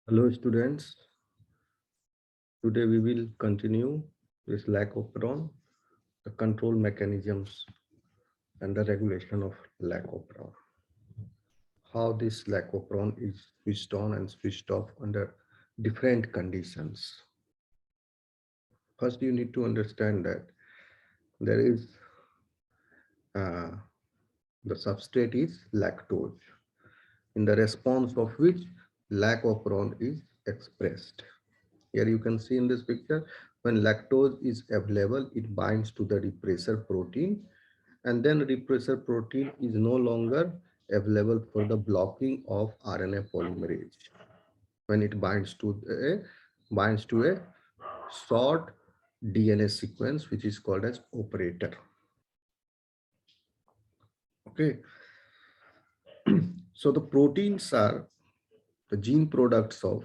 Hello students, today we will continue this lac operon, the control mechanisms and the regulation of lac operon. How this lac operon is switched on and switched off under different conditions. First you need to understand that there is uh, the substrate is lactose, in the response of which lac operon is expressed. Here you can see in this picture, when lactose is available, it binds to the repressor protein, and then repressor protein is no longer available for the blocking of RNA polymerase. When it binds to a short DNA sequence, which is called as operator. Okay. So the proteins are the gene products of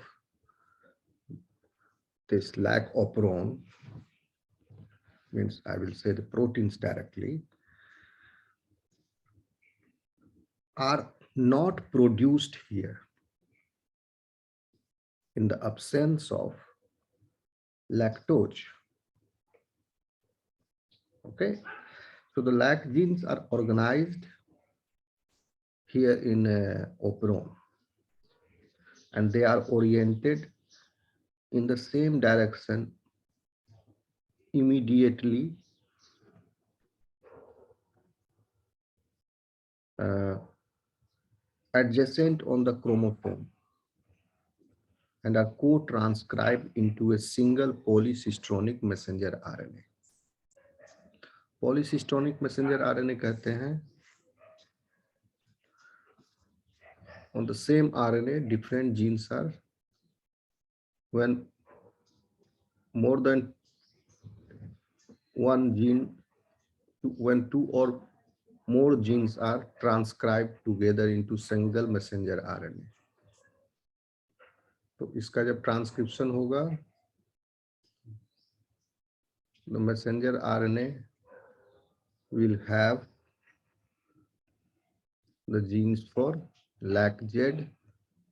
this lac operon, means I will say the proteins directly, are not produced here in the absence of lactose. Okay, so the lac genes are organized here in operon, and they are oriented in the same direction immediately uh, adjacent on the chromosome and are co-transcribed into a single polycistronic messenger RNA. Polycistronic messenger RNA कहते हैं on the same RNA, different genes are, when more than one gene, when two or more genes are transcribed together into single messenger RNA. तो इसका जब transcription होगा, the messenger RNA will have the genes for LAC-Z,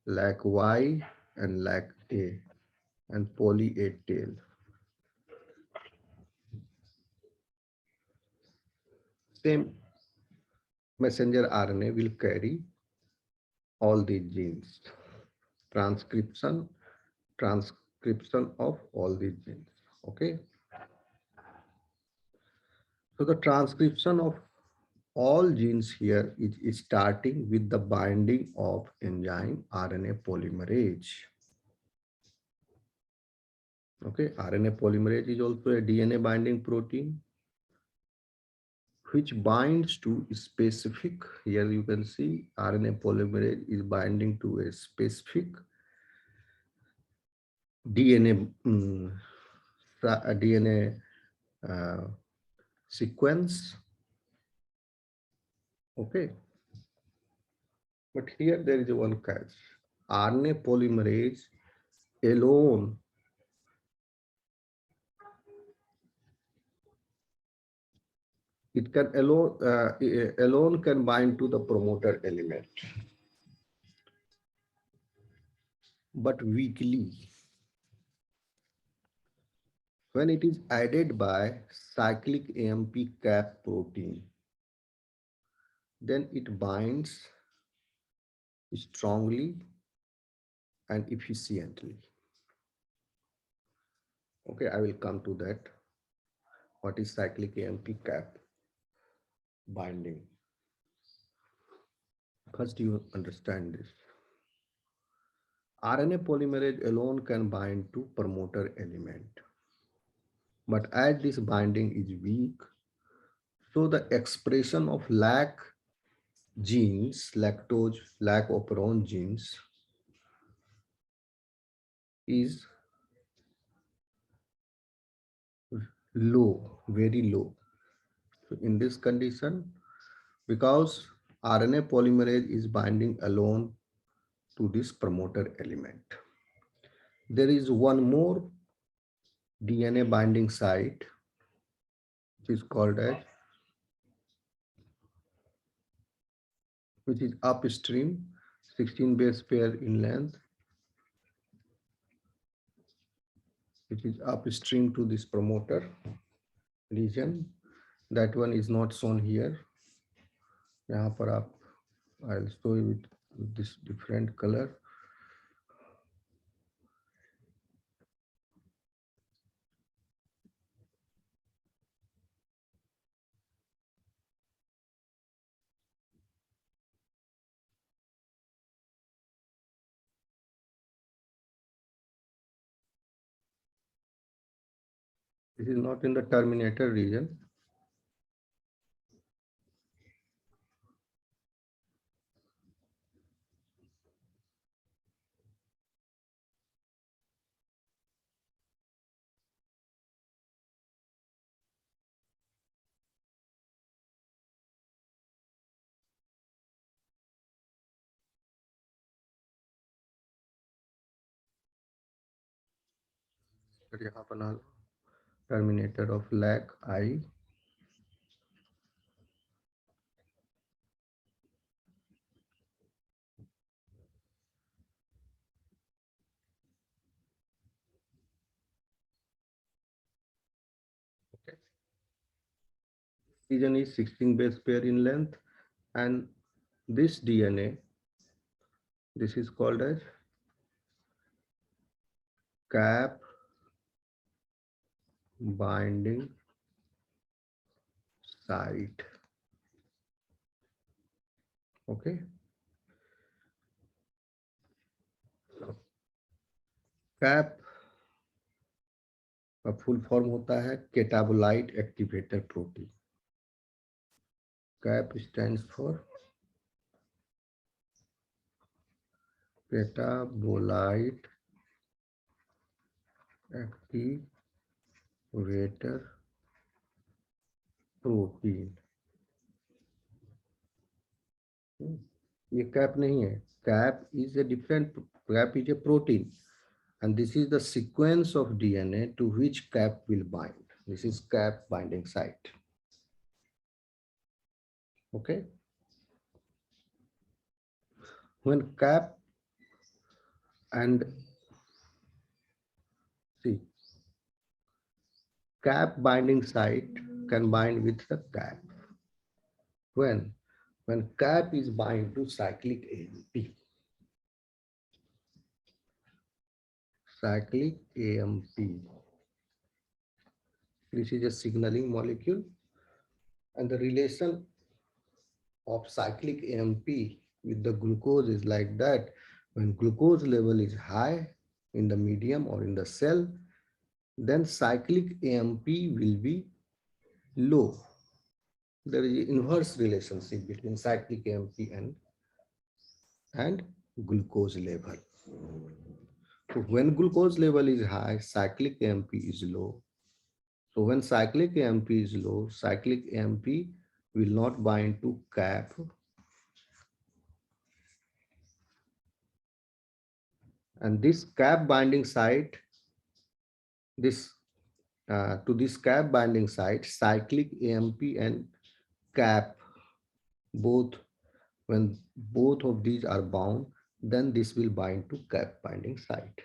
LAC-Y, and LAC-A, and poly A tail. Same messenger RNA will carry all the genes, transcription of all the genes. Okay, so the transcription of all genes here is starting with the binding of enzyme RNA polymerase. Okay, RNA polymerase is also a DNA binding protein which binds to specific, here you can see RNA polymerase is binding to a specific DNA uh, sequence. Okay, but here there is one catch. RNA polymerase alone alone can bind to the promoter element, but weakly. When it is added by cyclic AMP cap protein, then it binds strongly and efficiently. Okay, I will come to that. What is cyclic AMP cap binding? First, you understand this. RNA polymerase alone can bind to promoter element. But as this binding is weak, so the expression of lac genes, lactose, lac operon genes is low, very low. So in this condition, because RNA polymerase is binding alone to this promoter element, there is one more DNA binding site, which is called as, which is upstream, 16 base pair in length, which is upstream to this promoter region. That one is not shown here. यहाँ पर आप, I'll show you with this different color. This is not in the terminator region. फिर यहाँ बना लो terminator of lag I. Okay. Region is 16 base pair in length, and this DNA, this is called as cap binding site. Okay. So, cap का full form होता है catabolite activator protein. CAP stands for catabolite activator protein. ये cap नहीं है. Cap is a different, cap is a protein, and this is the sequence of DNA to which cap will bind. This is cap binding site. Okay. When cap and see, cap binding site can bind with the cap. When cap is bind to cyclic AMP. Cyclic AMP. This is a signaling molecule, and the relation of cyclic AMP with the glucose is like that. When glucose level is high in the medium or in the cell, then cyclic AMP will be low. There is an inverse relationship between cyclic AMP and glucose level. So when glucose level is high, cyclic AMP is low. So when cyclic AMP is low, cyclic AMP will not bind to cap, and this cap binding site, this to this cap binding site, cyclic AMP and cap, both, when both of these are bound, then this will bind to cap binding site.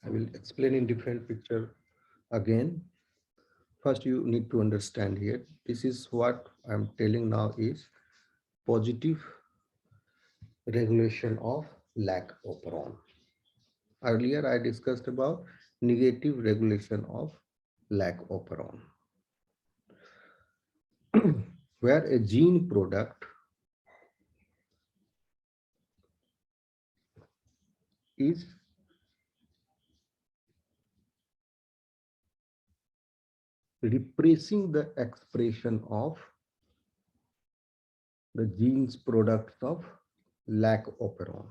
I will explain in different picture again. First, you need to understand here, this is what I'm telling now is positive regulation of lac operon. Earlier, I discussed about negative regulation of lac operon, where a gene product is repressing the expression of the genes products of lac operon.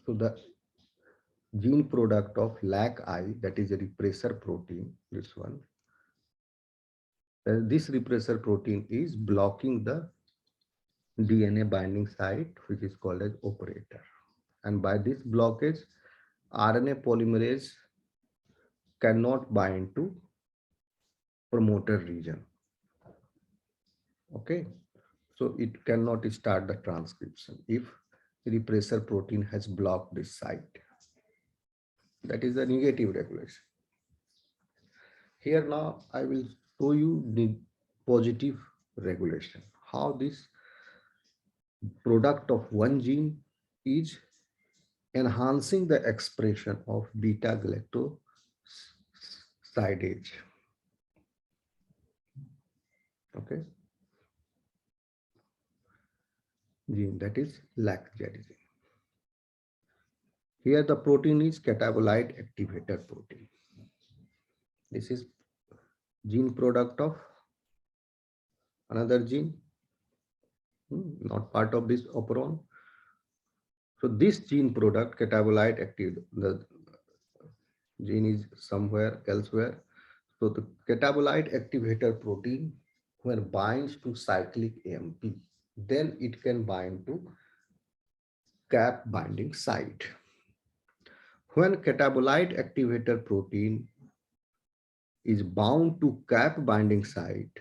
So the gene product of LAC-I, that is a repressor protein, this one, this repressor protein is blocking the DNA binding site, which is called as operator. And by this blockage, RNA polymerase cannot bind to promoter region. Okay, so it cannot start the transcription if repressor protein has blocked this site. That is the negative regulation. Here now I will show you the positive regulation. How this product of one gene is enhancing the expression of beta galactosidase. Okay, gene that is lactazine. Here the protein is catabolite activator protein. This is gene product of another gene, not part of this operon. So this gene product catabolite active, the gene is somewhere elsewhere. So the catabolite activator protein, when binds to cyclic AMP, then it can bind to cap binding site. When catabolite activator protein is bound to cap binding site,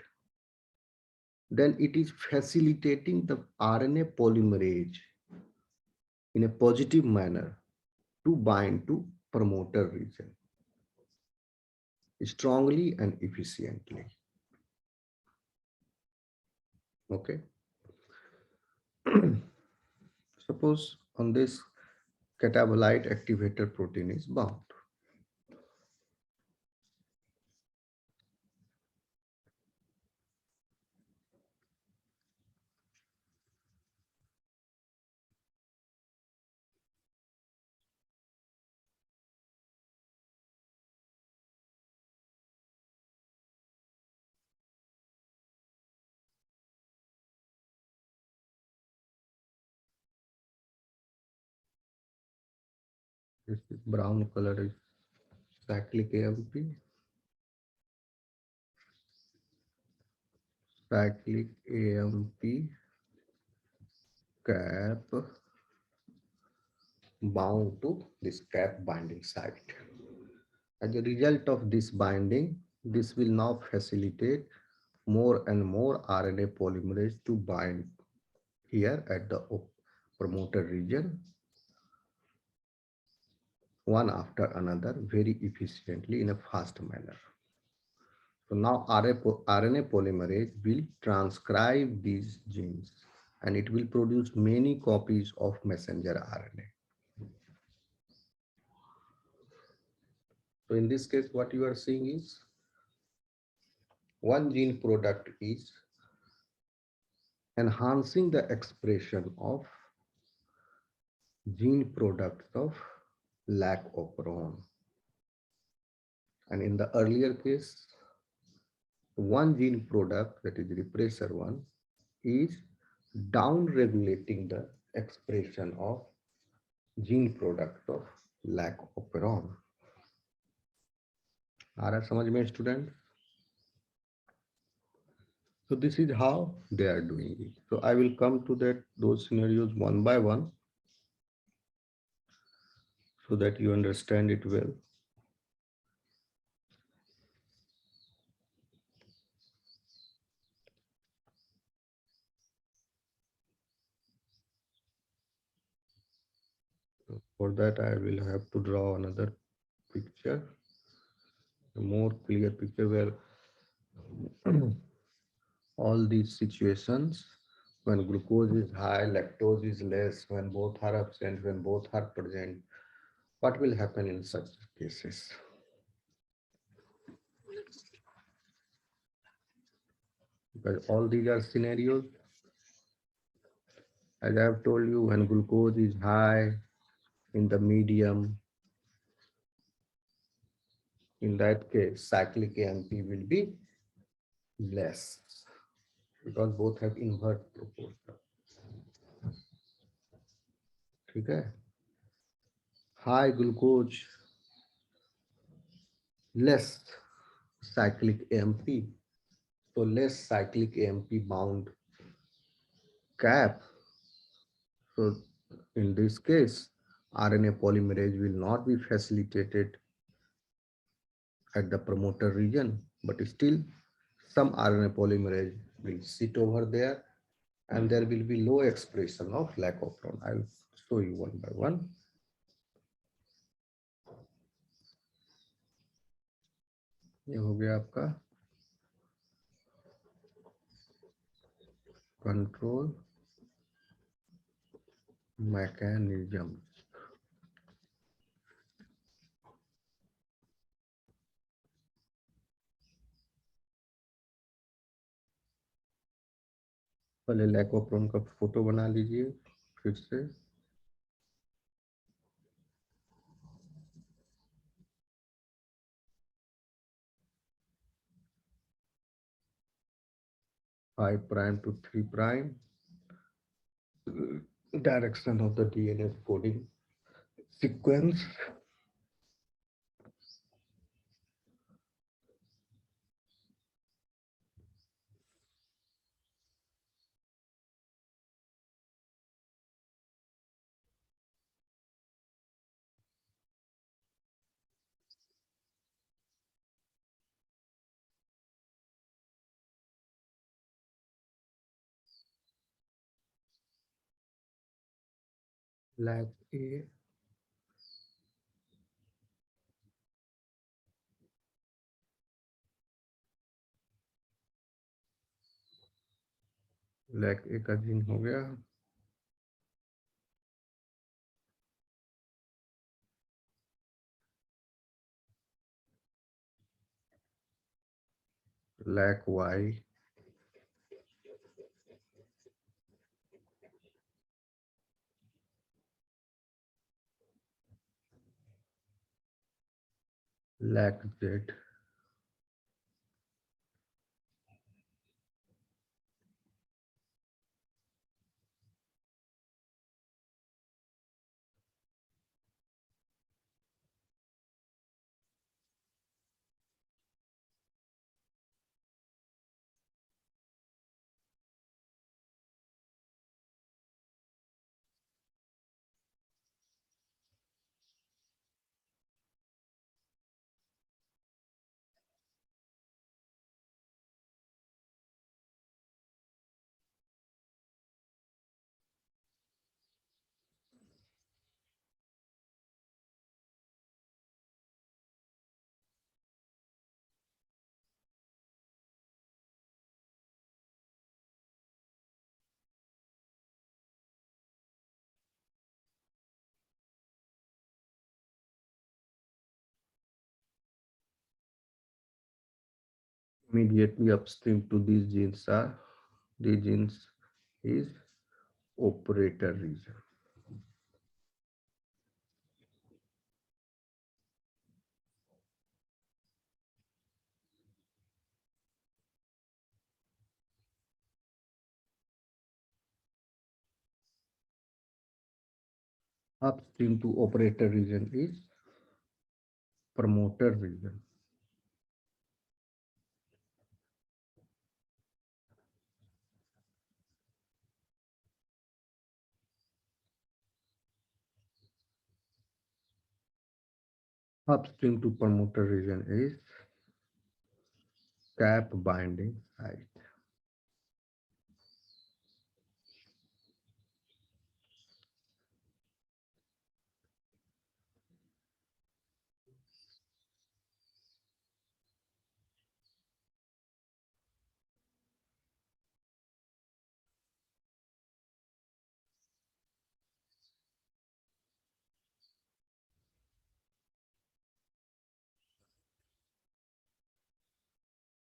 then it is facilitating the RNA polymerase in a positive manner to bind to promoter region strongly and efficiently. Okay. Suppose on this catabolite activator protein is bound. This is brown color is cyclic AMP. Cyclic AMP cap bound to this cap binding site. As a result of this binding, this will now facilitate more and more RNA polymerase to bind here at the promoter region, one after another, very efficiently in a fast manner. So now RNA polymerase will transcribe these genes and it will produce many copies of messenger RNA. So in this case, what you are seeing is one gene product is enhancing the expression of gene products of lac operon. And in the earlier case, one gene product, that is repressor one, is down regulating the expression of gene product of lac operon. आ रहा समझ में student? So this is how they are doing it. So I will come to those scenarios one by one so that you understand it well. For that, I will have to draw another picture, a more clear picture where all these situations, when glucose is high, lactose is less, when both are absent, when both are present, what will happen in such cases? Because all these are scenarios. As I have told you, when glucose is high, in the medium, in that case, cyclic AMP will be less because both have inverse proportion. Okay. High glucose, less cyclic AMP, so less cyclic AMP bound cap. So in this case, RNA polymerase will not be facilitated at the promoter region, but still some RNA polymerase will sit over there and there will be low expression of lac operon. I'll show you one by one. ये हो गया आपका control mechanism. पहले lack operon का photo बना लीजिए फिर से. Five prime to 3', direction of the DNA coding sequence. Lab A. Lac A का जीन हो गया. Lac Y. Lac Z. Immediately upstream to these genes are, the genes is operator region. Upstream to operator region is promoter region. Upstream to promoter region is cap binding site.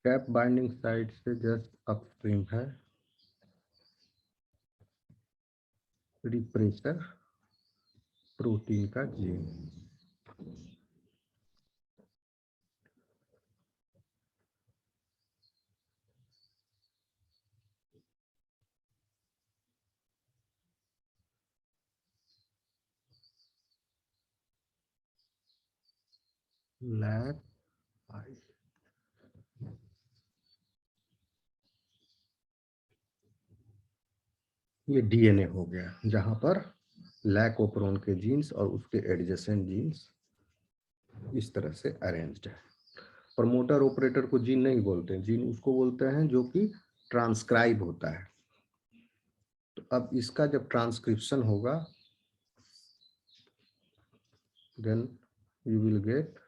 Cap binding site से just upstream है repressor protein का gene. Lack आई. ये DNA हो गया जहां पर lack operon के jeans और उसके एडजेसेंट जीन्स इस तरह से अरेंज्ड है. प्रमोटर ऑपरेटर को जीन नहीं बोलते हैं, जीन उसको बोलते हैं जो कि ट्रांसक्राइब होता है. अब इसका जब ट्रांसक्रिप्शन होगा then you will get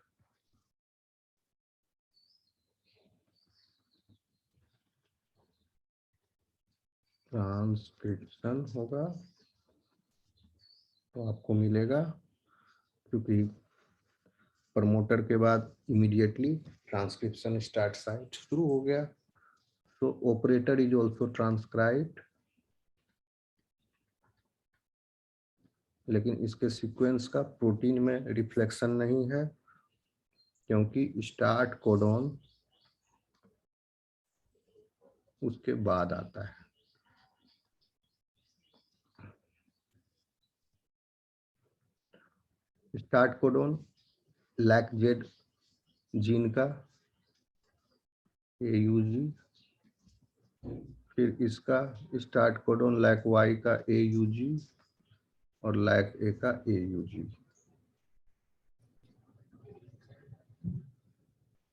transcription होगा तो आपको मिलेगा, क्योंकि प्रमोटर के बाद इमीडिएटली ट्रांसक्रिप्शन स्टार्ट साइट शुरू हो गया। तो ऑपरेटर इज ऑल्सो ट्रांसक्राइब्ड, लेकिन इसके सीक्वेंस का प्रोटीन में रिफ्लेक्शन नहीं है, क्योंकि स्टार्ट कोडॉन उसके बाद आता है। Start codon lac Z gene का AUG, फिर इसका स्टार्ट कोडॉन लैक वाई का AUG और लैक ए का AUG।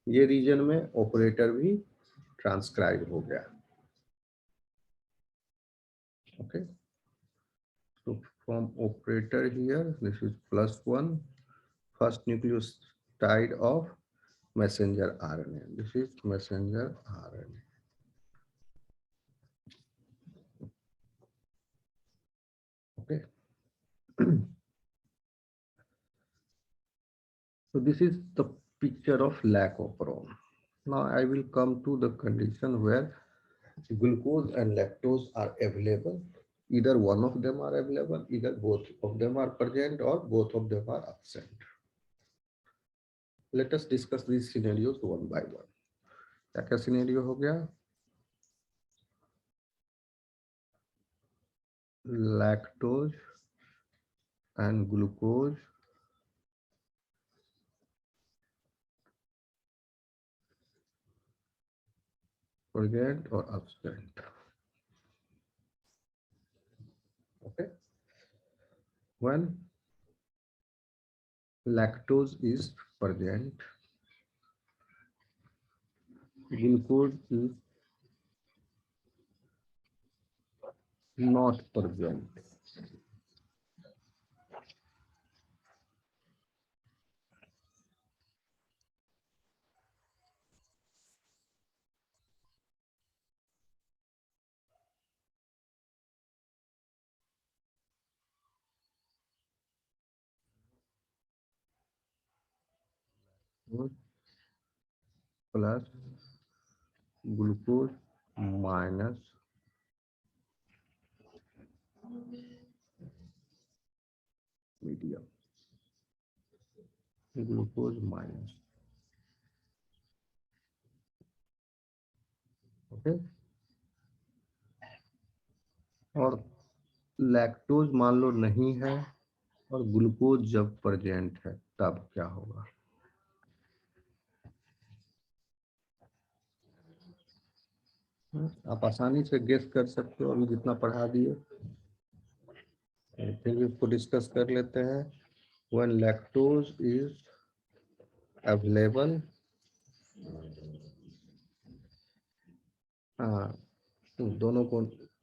ये रीजन में ऑपरेटर भी ट्रांसक्राइब हो गया। Okay, so from operator here this is +1, first nucleotide of messenger RNA. This is messenger RNA. Okay. So this is the picture of lack of operon. Now I will come to the condition where glucose and lactose are available. Either one of them are available, either both of them are present, or both of them are absent. Let us discuss these scenarios one by one. क्या scenario हो गया? Lactose and glucose present or absent. Okay, when lactose is present, glucose is not present. Plus glucose minus medium, glucose minus. Okay, और lactose मान लो नहीं है और glucose जब present है तब क्या होगा? आप आसानी से गेस कर सकते हो, अभी जितना पढ़ा दिए। फिर भी इसको डिस्कस कर लेते हैं। व्हेन लैक्टोज इज अवेलेबल, दोनों को,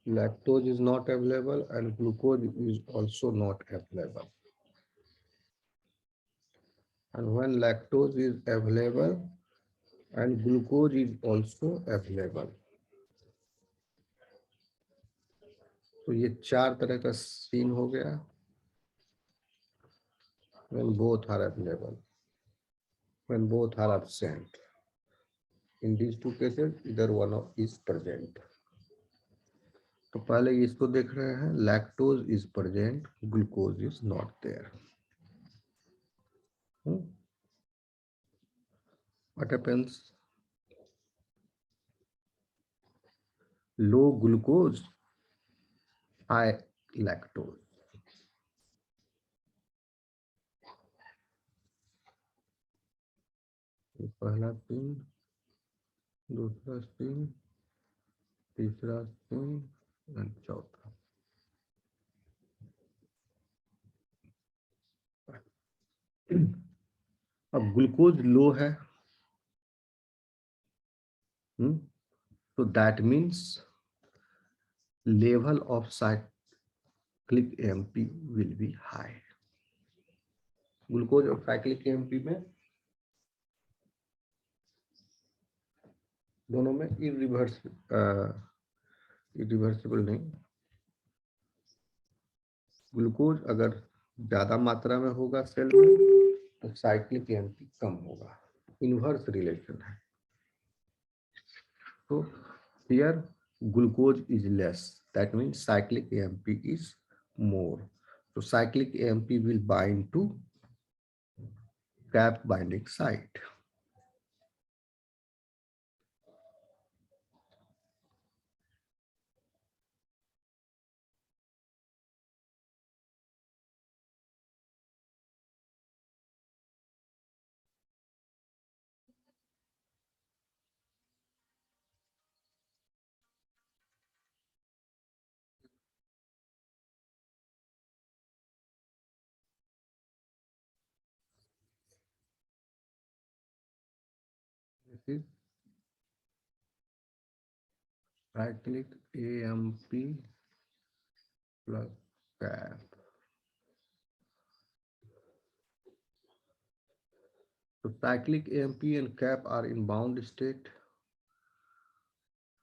lactose is not available and glucose is also not available. And when lactose is available and glucose is also available, तो ये चार तरह का सीन हो गया। When both are available, when both are absent, in these two cases either one of is present. तो पहले इसको देख रहे हैं, lactose is present, glucose is not there. What happens? Low glucose, high lactose. पहला scene, दूसरा scene, तीसरा scene और चौथा। अब ग्लूकोज लो है, so that means level of cyclic AMP will be high. Glucose और साइक्लिक AMP में दोनों में इरिवर्सिबल नहीं, ग्लूकोज अगर ज्यादा मात्रा में होगा सेल में तो साइक्लिक AMP कम होगा, इनवर्स रिलेशन है। तो here glucose is less, that means cyclic AMP is more. So cyclic AMP will bind to cap binding site. This is cyclic AMP plus cap. So cyclic AMP and cap are in bound state.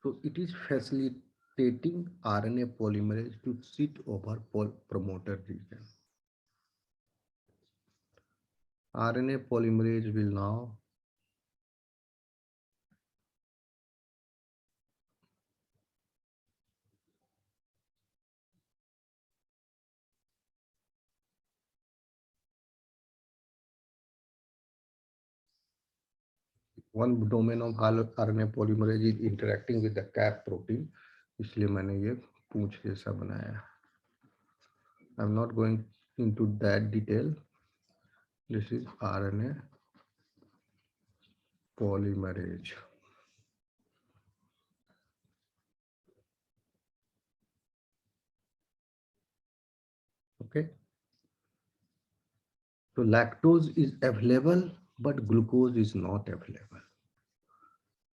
So it is facilitating RNA polymerase to sit over promoter region. RNA polymerase will now one domain of RNA polymerase is interacting with the cap protein, इसलिए मैंने ये पूंछ जैसा बनाया. I'm not going into that detail. This is RNA polymerase. Okay. So lactose is available, but glucose is not available.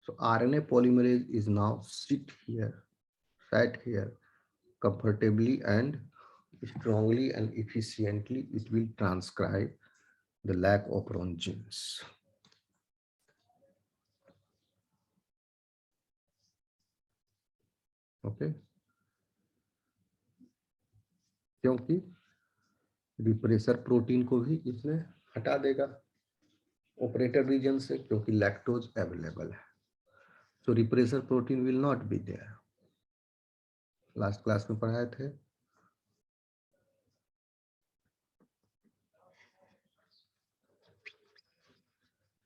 So RNA polymerase is now sat here comfortably and strongly and efficiently. It will transcribe the lac operon genes. Okay. क्योंकि repressor protein को भी इसने हटा देगा operator region से, क्योंकि lactose available है. So repressor protein will not be there. Last class में पढ़ाए थे.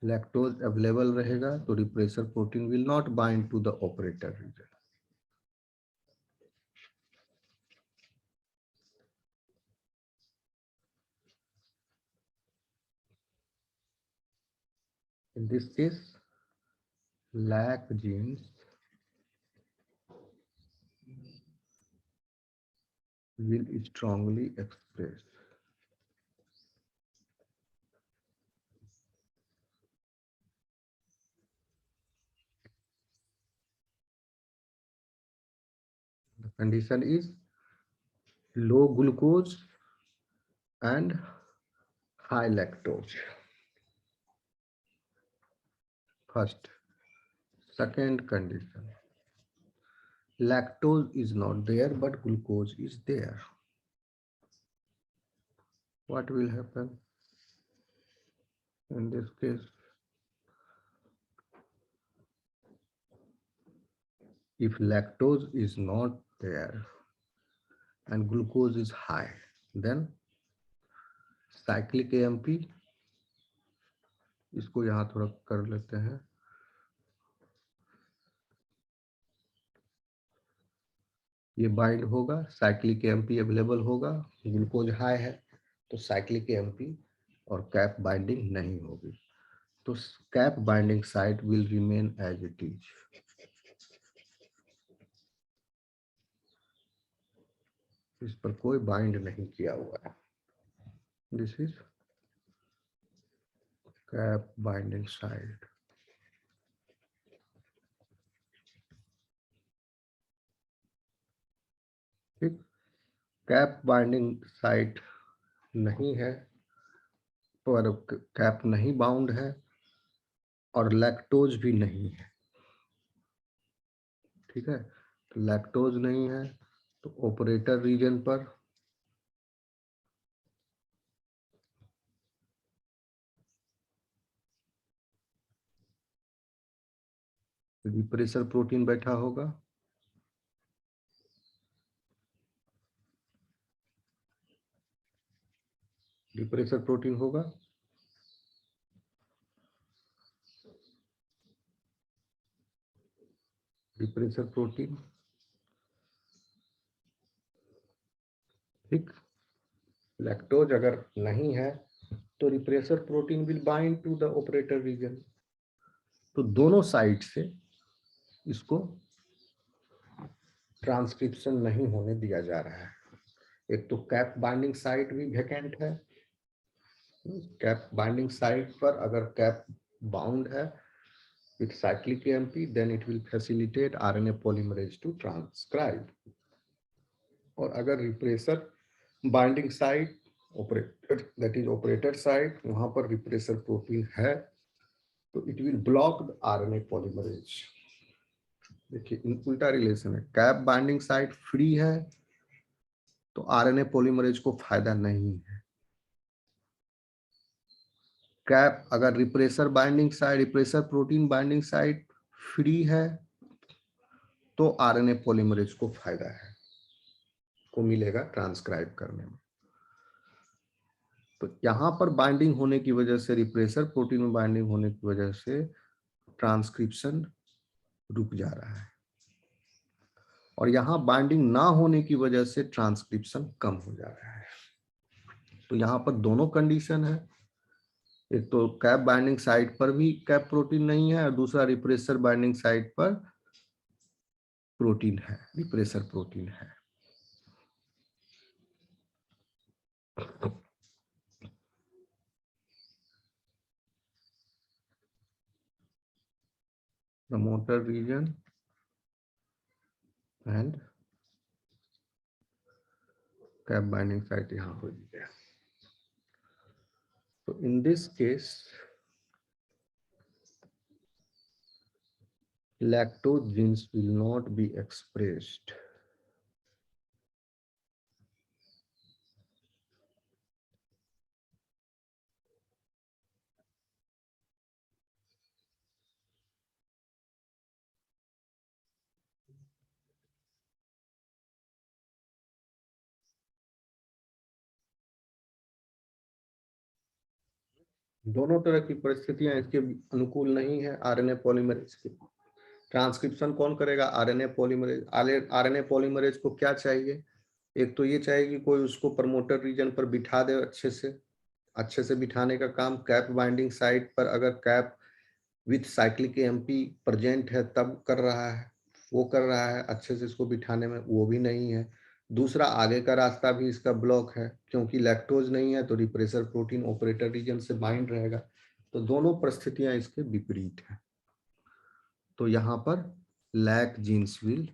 लैक्टोज अवेलेबल रहेगा तो repressor protein will not bind to the operator region. In this case, lac genes will strongly express the condition is low glucose and high lactose. First. Second condition, lactose is not there but glucose is there. What will happen in this case? If lactose is not there and glucose is high, then cyclic AMP, इसको यहाँ थोड़ा कर लेते हैं. ये bind होगा, cyclic AMP available होगा, glucose high है तो साइक्लिक AMP और कैप बाइंडिंग नहीं होगी. तो CAP binding site will remain as it is. इस पर कोई बाइंड नहीं किया हुआ है. This is CAP binding site. ठीक. कैप बाइंडिंग साइट नहीं है, पर कैप नहीं बाउंड है और लैक्टोज भी नहीं है। ठीक है, तो लैक्टोज नहीं है तो ऑपरेटर रीजन पर रिप्रेसर प्रोटीन बैठा होगा, रिप्रेसर प्रोटीन होगा, रिप्रेसर प्रोटीन। ठीक, लैक्टोज अगर नहीं है तो repressor protein will bind to the operator region. तो दोनों साइड से इसको ट्रांसक्रिप्शन नहीं होने दिया जा रहा है। एक तो कैप बाइंडिंग साइट भी वैकेंट है, कैप बाइंडिंग साइट पर अगर कैप बाउंड है with cyclic AMP, then it will facilitate RNA polymerase to transcribe. और अगर repressor binding site operator, that is operator site, वहां पर रिप्रेसर प्रोटीन है तो it will block the RNA polymerase. देखिए उल्टा रिलेशन है, कैप बाइंडिंग साइट फ्री है तो RNA पॉलीमरेज को फायदा नहीं है। कैप अगर repressor binding site, repressor protein binding site free है तो RNA पॉलीमरेज को फायदा है, को मिलेगा ट्रांसक्राइब करने में। तो यहां पर बाइंडिंग होने की वजह से, रिप्रेसर प्रोटीन में बाइंडिंग होने की वजह से ट्रांसक्रिप्शन रुक जा रहा है और यहां बाइंडिंग ना होने की वजह से ट्रांसक्रिप्शन कम हो जा रहा है। तो यहां पर दोनों कंडीशन है, एक तो कैप बाइंडिंग साइट पर भी कैप प्रोटीन नहीं है और दूसरा रिप्रेसर बाइंडिंग साइट पर प्रोटीन है, रिप्रेसर प्रोटीन है। Promoter region and CAP binding site यहां हो गया। तो in this case lactose genes will not be expressed. दोनों तरह की परिस्थितियां इसके अनुकूल नहीं है आरएनए पॉलीमरेज की। ट्रांसक्रिप्शन कौन करेगा? RNA polymerase. आरएनए पॉलीमरेज को क्या चाहिए? एक तो ये चाहिए कि कोई उसको प्रमोटर रीजन पर बिठा दे, अच्छे से बिठाने का काम कैप बाइंडिंग साइट पर अगर cap with cyclic MP present है तब कर रहा है, वो कर रहा है अच्छे से इसको बिठाने में, वो भी नहीं है। दूसरा, आगे का रास्ता भी इसका ब्लॉक है क्योंकि लैक्टोज नहीं है तो रिप्रेसर प्रोटीन ऑपरेटर रीजन से बाइंड रहेगा। तो दोनों परिस्थितियां इसके विपरीत हैं। तो यहां पर lac genes will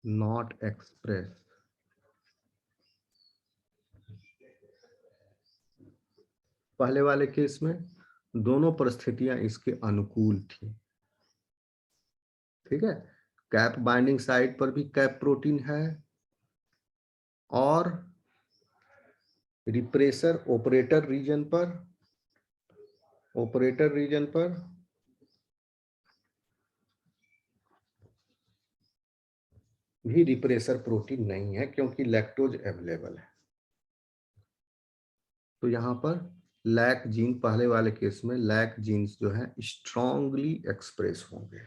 not express. पहले वाले केस में दोनों परिस्थितियां इसके अनुकूल थी। ठीक है, कैप बाइंडिंग साइट पर भी कैप प्रोटीन है और रिप्रेसर ऑपरेटर रीजन पर भी रिप्रेसर प्रोटीन नहीं है क्योंकि लैक्टोज अवेलेबल है। तो यहां पर लैक जीन, पहले वाले केस में लैक जीन्स जो है स्ट्रांगली एक्सप्रेस होंगे।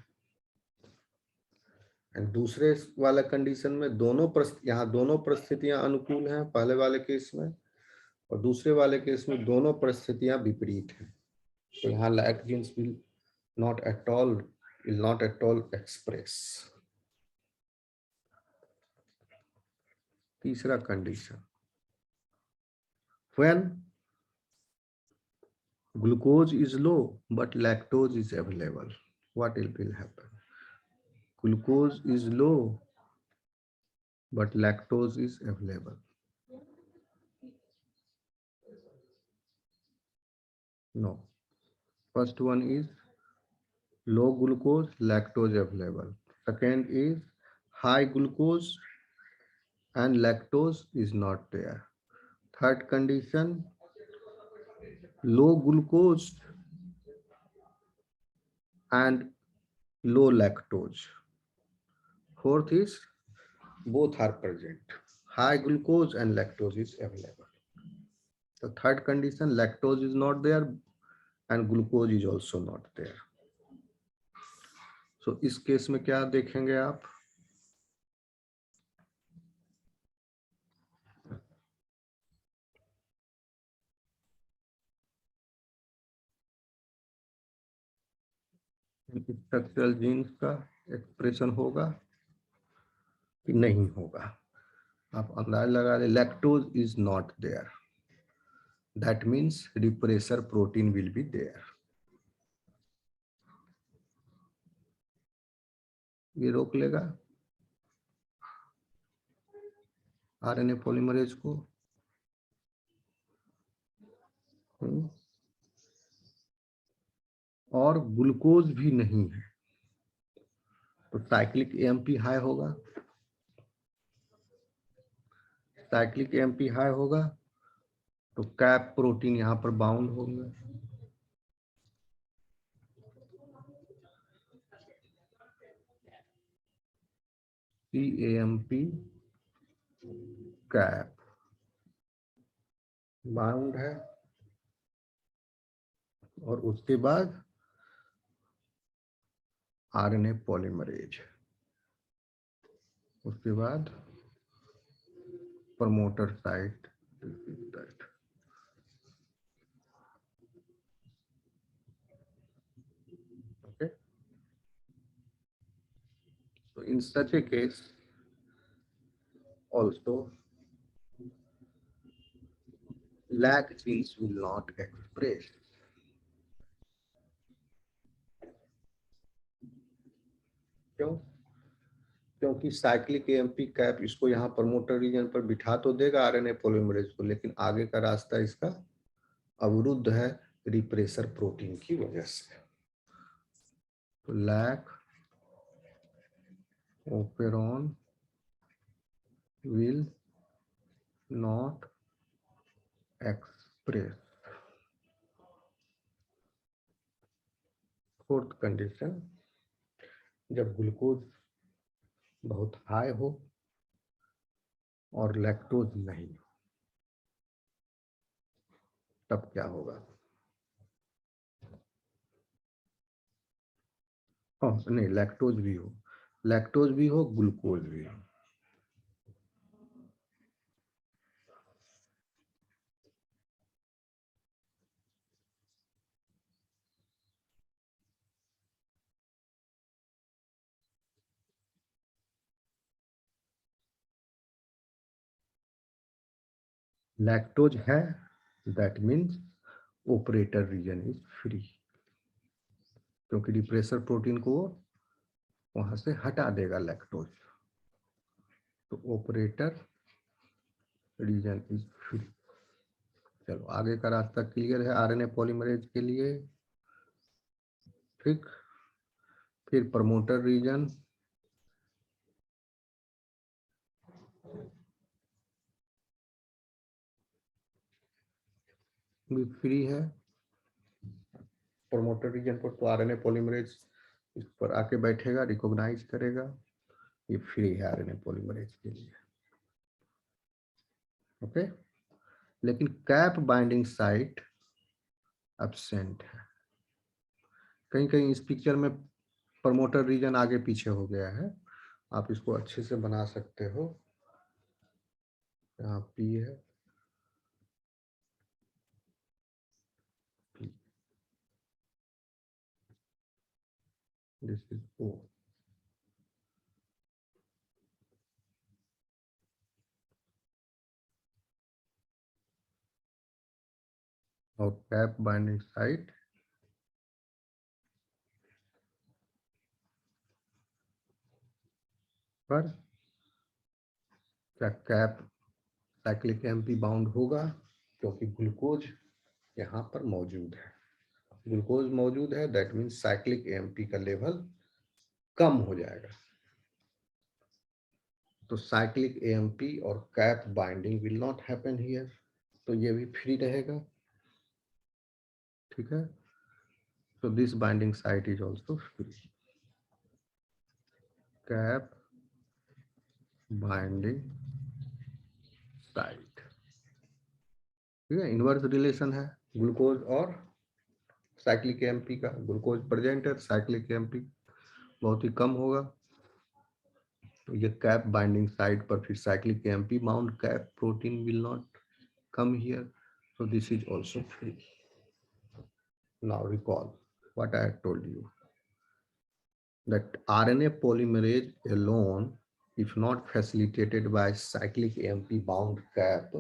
एंड दूसरे वाला कंडीशन में यहाँ दोनों परिस्थितियां अनुकूल हैं पहले वाले केस में, और दूसरे वाले केस में दोनों परिस्थितियां विपरीत हैं। तो यहाँ lac genes will not at all express. तीसरा condition, when glucose is low but lactose is available, what will happen? glucose is low, but lactose is available. No. First one is low glucose, lactose available. Second is high glucose and lactose is not there. Third condition, low glucose and low lactose. Fourth is both are present. High glucose and lactose is available. The third condition, lactose is not there and glucose is also not there. So इस case में क्या देखेंगे आप? Structural genes का expression होगा कि नहीं होगा? आप अंदाज लगा ले, lactose is not there, that means repressor protein will be there. ये रोक लेगा आरएनए पॉलीमरेज को. और ग्लूकोज भी नहीं है तो साइक्लिक एएमपी हाई होगा. साइक्लिक एएमपी हाई होगा तो कैप प्रोटीन यहां पर बाउंड होंगे. CAMP कैप बाउंड है और उसके बाद आरएनए पॉलीमरेज, उसके बाद promoter site. Okay, so in such a case also lag genes will not express. क्यों? क्योंकि साइक्लिक एएमपी कैप इसको यहाँ प्रमोटर रीजन पर बिठा तो देगा आरएनए पॉलीमरेज को, लेकिन आगे का रास्ता इसका अवरुद्ध है रिप्रेसर प्रोटीन की वजह से. तो lac operon will not express. Fourth condition, जब ग्लूकोज बहुत हाई हो और लैक्टोज नहीं हो तब क्या होगा? नहीं, लैक्टोज भी हो, लैक्टोज भी हो, ग्लूकोज भी हो. लैक्टोज है, that means operator region is free, क्योंकि रिप्रेसर प्रोटीन को वहां से हटा देगा लैक्टोज. तो ऑपरेटर रीजन इज फ्री. चलो आगे का रास्ता क्लियर है आरएनए पॉलीमरेज के लिए. ठीक, फिर प्रमोटर रीजन भी फ्री है. प्रमोटर रीजन पर तो आरएनए पॉलीमरेज इस पर आके बैठेगा, रिकॉग्नाइज करेगा. ये फ्री है आरएनए पॉलीमरेज के लिए. ओके, लेकिन कैप बाइंडिंग साइट एब्सेंट है. कहीं कहीं इस पिक्चर में प्रमोटर रीजन आगे पीछे हो गया है. आप इसको अच्छे से बना सकते हो. यहाँ पी है, दिस इज O. और कैप बाइंडिंग साइट पर क्या कैप साइक्लिक एमपी बाउंड होगा, क्योंकि ग्लूकोज यहाँ पर मौजूद है। ग्लूकोज मौजूद है, दैट मीन्स साइक्लिक एमपी का लेवल कम हो जाएगा। तो साइक्लिक एएमपी और CAP binding will not happen here, तो ये भी फ्री रहेगा। ठीक है, so this binding site is also free. Cap binding site, ठीक है, इनवर्स रिलेशन है ग्लूकोज और साइक्लिक एएमपी का। ग्लूकोज प्रेजेंट है, साइक्लिक एएमपी बहुत ही कम होगा, तो ये कैप बाइंडिंग साइट पर फिर cyclic AMP bound CAP protein will not come here, so this is also free. Now recall what I had told you, that RNA polymerase alone, if not facilitated by cyclic AMP bound cap,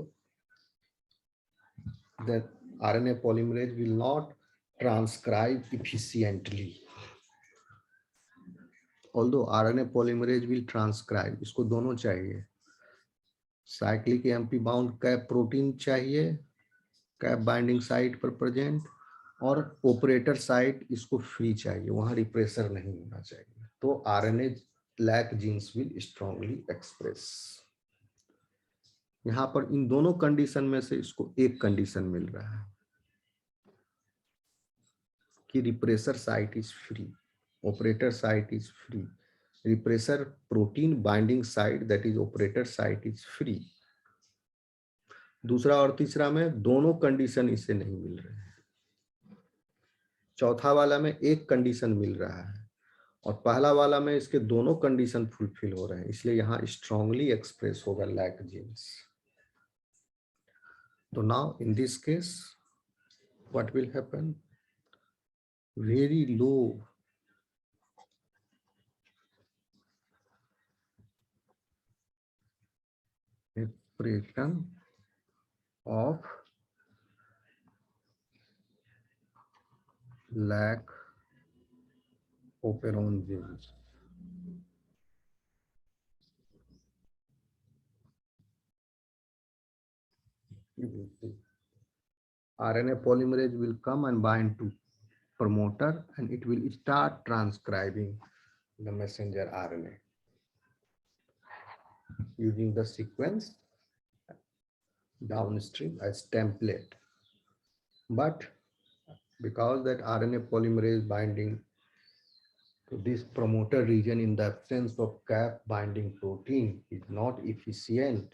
then RNA polymerase will not transcribe efficiently. Although RNA polymerase will transcribe, इसको दोनों चाहिए, cyclic AMP bound CAP protein चाहिए CAP binding site पर present, और operator site इसको free चाहिए, वहां repressor नहीं होना चाहिए। तो RNA lac genes will strongly express. यहाँ पर इन दोनों कंडीशन में से इसको एक कंडीशन मिल रहा है कि repressor site is free, operator site is free, repressor protein binding site that is operator site is free. दूसरा और तीसरा में दोनों कंडीशन इसे नहीं मिल रहे हैं, चौथा वाला में एक कंडीशन मिल रहा है और पहला वाला में इसके दोनों कंडीशन फुलफिल हो रहे हैं, इसलिए यहाँ स्ट्रांगली एक्सप्रेस होगा लैक जीन्स। तो now in this case what will happen, very low expression of lac operon genes. RNA polymerase will come and bind to promoter and it will start transcribing the messenger RNA using the sequence downstream as template. But because that RNA polymerase binding to this promoter region in the absence of cap binding protein is not efficient,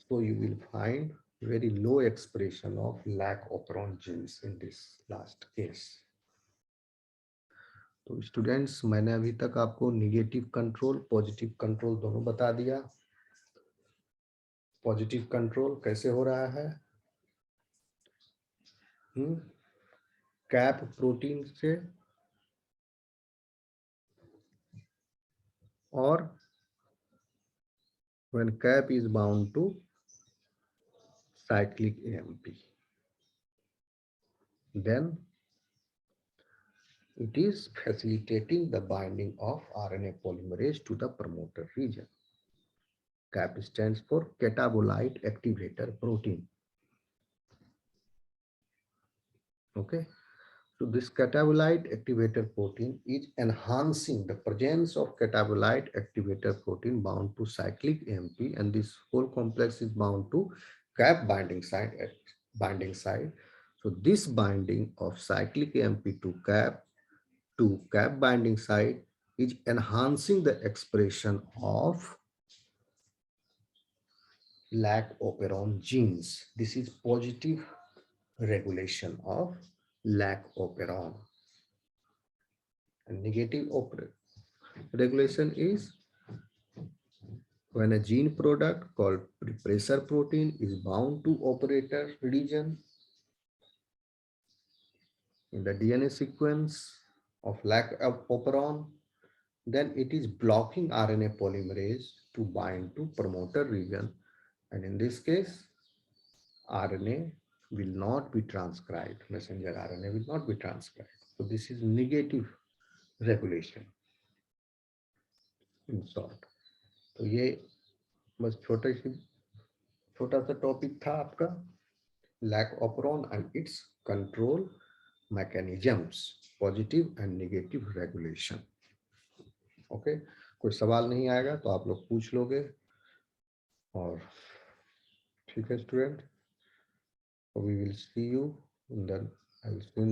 so you will find very low expression of lac operon genes in this last case. तो students, मैंने अभी तक आपको negative control positive control दोनों बता दिया। Positive control कैसे हो रहा है, कैप प्रोटीन से और when cap is bound to cyclic AMP, then it is facilitating the binding of RNA polymerase to the promoter region. CAP stands for catabolite activator protein. Okay, so this catabolite activator protein is enhancing the presence of catabolite activator protein bound to cyclic AMP, and this whole complex is bound to CAP binding site at binding site. So this binding of cyclic AMP to CAP binding site is enhancing the expression of lac operon genes. This is positive regulation of lac operon. And negative regulation is when a gene product called repressor protein is bound to operator region in the DNA sequence of lac operon, then it is blocking RNA polymerase to bind to promoter region, and in this case RNA will not be transcribed, messenger RNA will not be transcribed. So this is negative regulation in short. तो ये बस छोटा सा topic था आपका, lac operon and its control mechanisms, positive and negative regulation. Okay, कोई सवाल नहीं आएगा तो आप लोग पूछ लोगे। और ठीक है student, we will see you in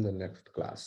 the next class.